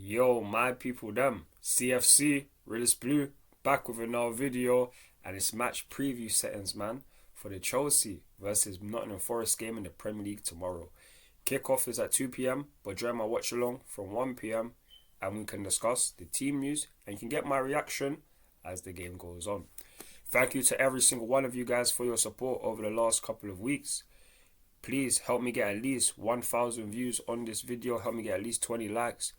Yo, my people, them CFC, Realist Blue, back with another video, and it's match preview settings, man, for the Chelsea versus Nottingham Forest game in the Premier League tomorrow. Kickoff is at 2 p.m, but join my watch along from 1 p.m, and we can discuss the team news and you can get my reaction as the game goes on. Thank you to every single one of you guys for your support over the last couple of weeks. Please help me get at least 1,000 views on this video. Help me get at least 20 likes.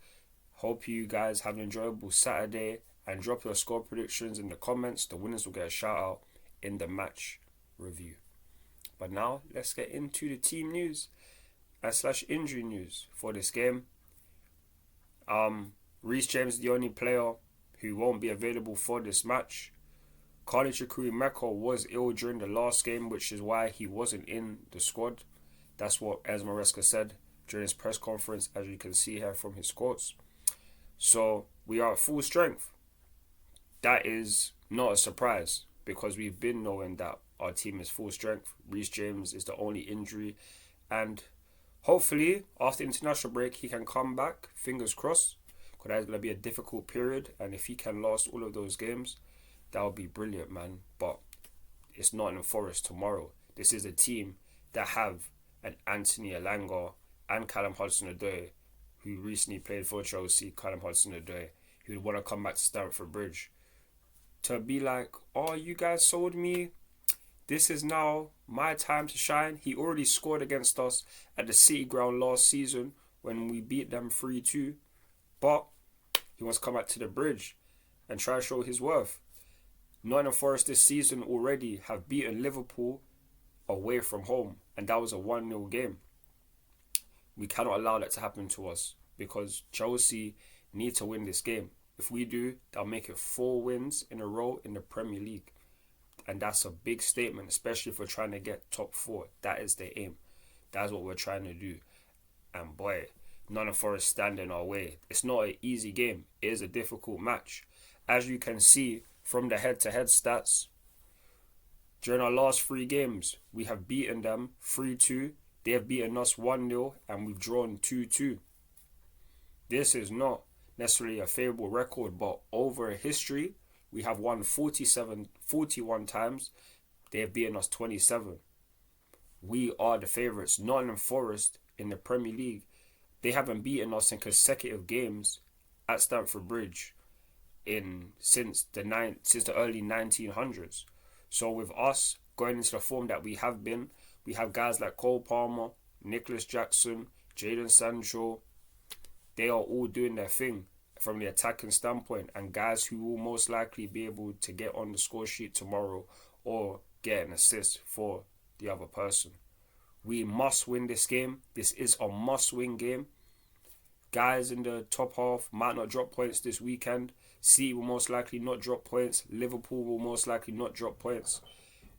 Hope you guys have an enjoyable Saturday and drop your score predictions in the comments. The winners will get a shout out in the match review. But now let's get into the team news / injury news for this game. Reece James is the only player who won't be available for this match. Carly Chukwuemeka was ill during the last game, which is why he wasn't in the squad. That's what Esmaresca said during his press conference, as you can see here from his quotes. So we are at full strength. That is not a surprise because we've been knowing that our team is full strength. Reece James is the only injury, and hopefully after international break he can come back. Fingers crossed, because that's going to be a difficult period, and if he can last all of those games, that would be brilliant, man. But it's not in Forest tomorrow. This is a team that have an Anthony Elanga and Callum Hudson-Odoi, who recently played for Chelsea. Callum Hudson-Odoi, who would want to come back to Stamford Bridge to be like, oh, you guys sold me. This is now my time to shine. He already scored against us at the City Ground last season when we beat them 3-2. But he wants to come back to the Bridge and try to show his worth. Nottingham Forest this season already have beaten Liverpool away from home, and that was a 1-0 game. We cannot allow that to happen to us because Chelsea need to win this game. If we do, they'll make it 4 wins in a row in the Premier League. And that's a big statement, especially if we're trying to get top 4. That is the aim. That's what we're trying to do. And boy, Nottingham Forest stand in our way. It's not an easy game. It is a difficult match. As you can see from the head-to-head stats, during our last 3 games, we have beaten them 3-2. They have beaten us 1-0 and we've drawn 2-2. This is not necessarily a favourable record, but over history, we have won 41 times. They have beaten us 27. We are the favourites. Nottingham Forest in the Premier League, they haven't beaten us in consecutive games at Stamford Bridge since the early 1900s. So with us going into the form that we have been, we have guys like Cole Palmer, Nicholas Jackson, Jadon Sancho. They are all doing their thing from the attacking standpoint, and guys who will most likely be able to get on the score sheet tomorrow or get an assist for the other person. We must win this game. This is a must-win game. Guys in the top half might not drop points this weekend. City will most likely not drop points. Liverpool will most likely not drop points.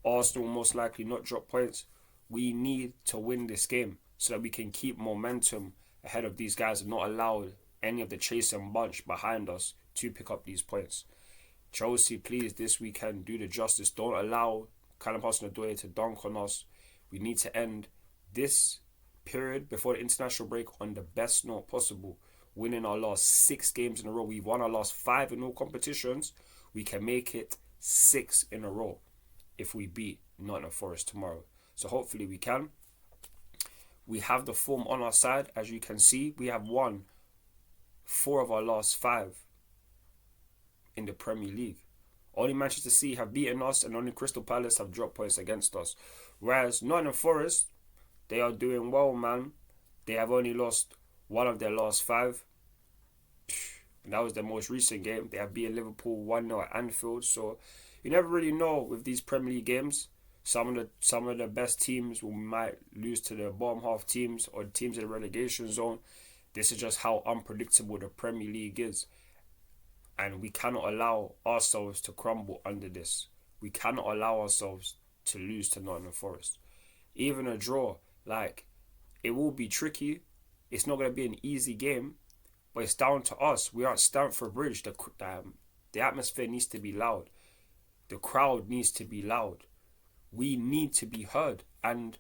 Arsenal will most likely not drop points. We need to win this game so that we can keep momentum ahead of these guys and not allow any of the chasing bunch behind us to pick up these points. Chelsea, please, this weekend, do the justice. Don't allow Callum Hudson-Odoi to dunk on us. We need to end this period before the international break on the best note possible. Winning our last 6 games in a row. We've won our last 5 in all competitions. We can make it 6 in a row if we beat Nottingham Forest tomorrow. So hopefully we can. We have the form on our side. As you can see, we have won 4 of our last 5 in the Premier League. Only Manchester City have beaten us and only Crystal Palace have dropped points against us. Whereas Nottingham Forest, they are doing well, man. They have only lost 1 of their last 5. And that was their most recent game. They have beaten Liverpool 1-0 at Anfield. So you never really know with these Premier League games. Some of the best teams might lose to the bottom half teams or teams in the relegation zone. This is just how unpredictable the Premier League is. And we cannot allow ourselves to crumble under this. We cannot allow ourselves to lose to Nottingham Forest. Even a draw, it will be tricky. It's not going to be an easy game, but it's down to us. We are at Stamford Bridge. The atmosphere needs to be loud. The crowd needs to be loud. We need to be heard. And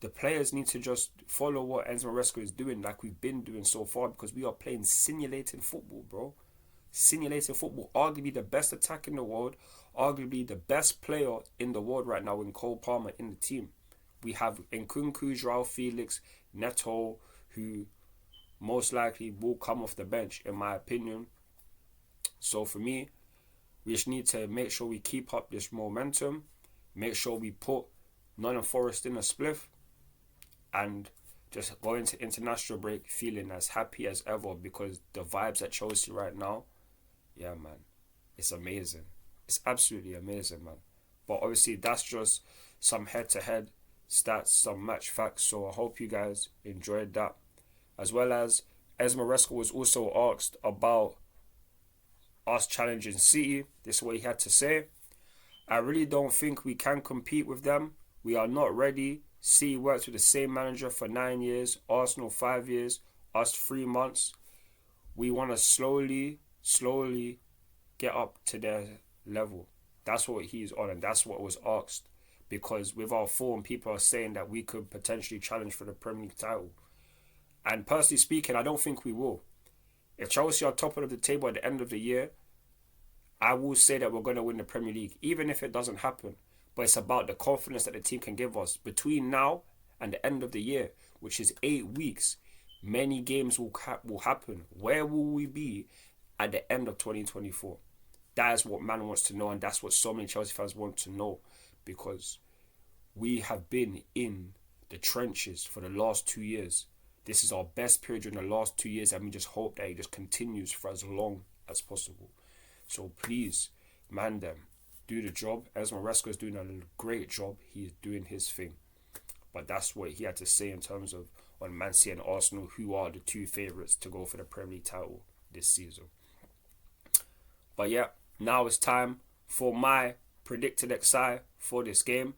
the players need to just follow what Enzo Maresca is doing, like we've been doing so far, because we are playing simulating football, bro. Simulating football. Arguably the best attack in the world, arguably the best player in the world right now in Cole Palmer in the team. We have Nkunku, Joao Felix, Neto, who most likely will come off the bench, in my opinion. So for me, we just need to make sure we keep up this momentum, make sure we put Nottingham Forest in a spliff, and just go into international break feeling as happy as ever, because the vibes at Chelsea right now, yeah, man, it's amazing. It's absolutely amazing, man. But obviously, that's just some head-to-head stats, some match facts. So I hope you guys enjoyed that. As well as Maresca was also asked about us challenging City. This is what he had to say. I really don't think we can compete with them. We are not ready. City worked with the same manager for 9 years. Arsenal 5 years. Us 3 months. We want to slowly get up to their level. That's what he's on, and that's what was asked. Because with our form, people are saying that we could potentially challenge for the Premier League title. And personally speaking, I don't think we will. If Chelsea are top of the table at the end of the year, I will say that we're going to win the Premier League, even if it doesn't happen. But it's about the confidence that the team can give us. Between now and the end of the year, which is 8 weeks, many games will happen. Where will we be at the end of 2024? That is what man wants to know, and that's what so many Chelsea fans want to know, because we have been in the trenches for the last 2 years. This is our best period during the last 2 years, and we just hope that it just continues for as long as possible. So please, man, do the job. Enzo Maresca is doing a great job. He is doing his thing. But that's what he had to say in terms of on Man City and Arsenal, who are the 2 favourites to go for the Premier League title this season. But yeah, now it's time for my predicted XI for this game.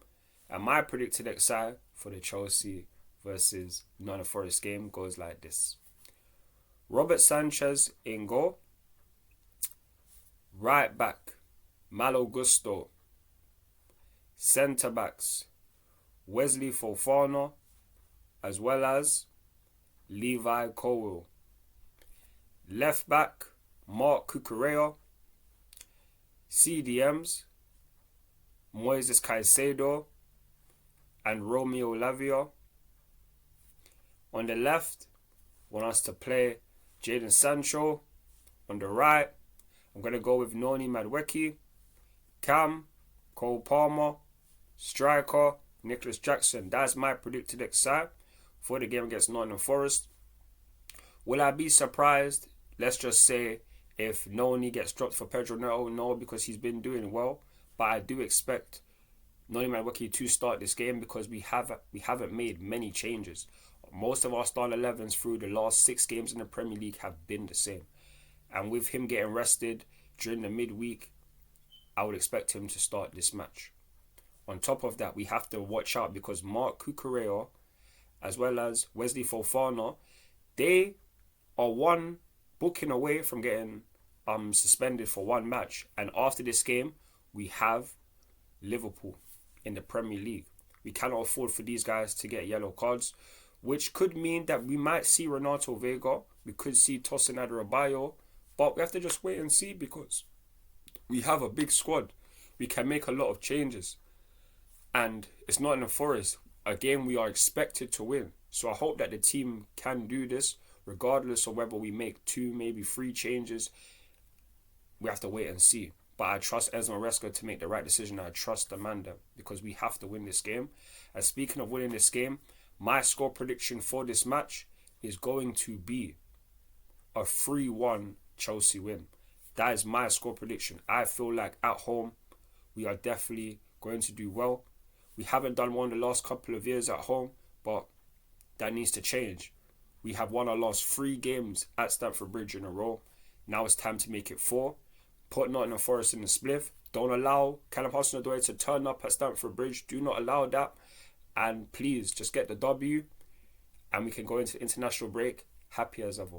And my predicted XI for the Chelsea versus Nottingham Forest game goes like this. Robert Sanchez in goal. Right back, Malo Gusto. Centre backs, Wesley Fofana, as well as Levi Colwill. Left back, Mark Cucurella. CDMs, Moises Caicedo and Romeo Lavia. On the left, want us to play Jadon Sancho. On the right, I'm going to go with Noni Madueke, Cam, Cole Palmer, striker, Nicholas Jackson. That's my predicted XI for the game against Nottingham Forest. Will I be surprised? Let's just say if Noni gets dropped for Pedro Neto, no, because he's been doing well. But I do expect Noni Madueke to start this game, because we haven't made many changes. Most of our starting 11s through the last 6 games in the Premier League have been the same. And with him getting rested during the midweek, I would expect him to start this match. On top of that, we have to watch out, because Mark Cucurella, as well as Wesley Fofana, they are one booking away from getting suspended for 1 match. And after this game, we have Liverpool in the Premier League. We cannot afford for these guys to get yellow cards, which could mean that we might see Renato Vega, we could see Tosin Adarabioyo, but we have to just wait and see, because we have a big squad. We can make a lot of changes. And it's not in the Forest, a game we are expected to win. So I hope that the team can do this, regardless of whether we make 2, maybe 3 changes. We have to wait and see. But I trust Enzo Maresca to make the right decision. I trust Amanda, because we have to win this game. And speaking of winning this game, my score prediction for this match is going to be a 3-1 Chelsea win. That is my score prediction. I feel like at home, we are definitely going to do well. We haven't done one the last couple of years at home, but that needs to change. We have won our last 3 games at Stamford Bridge in a row. Now it's time to make it 4. Put Nottingham Forest in the spliff. Don't allow Callum Hudson-Odoi to turn up at Stamford Bridge. Do not allow that. And please, just get the W, and we can go into international break happy as ever.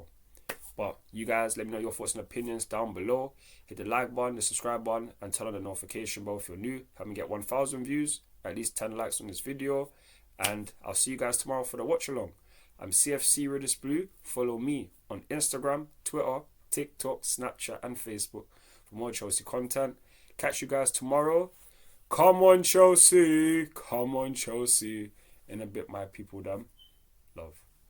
But you guys, let me know your thoughts and opinions down below. Hit the like button, the subscribe button, and turn on the notification bell if you're new. Help me get 1,000 views, at least 10 likes on this video. And I'll see you guys tomorrow for the watch along. I'm CFC Redis Blue. Follow me on Instagram, Twitter, TikTok, Snapchat, and Facebook for more Chelsea content. Catch you guys tomorrow. Come on, Chelsea. Come on, Chelsea. In a bit, my people, damn. Love.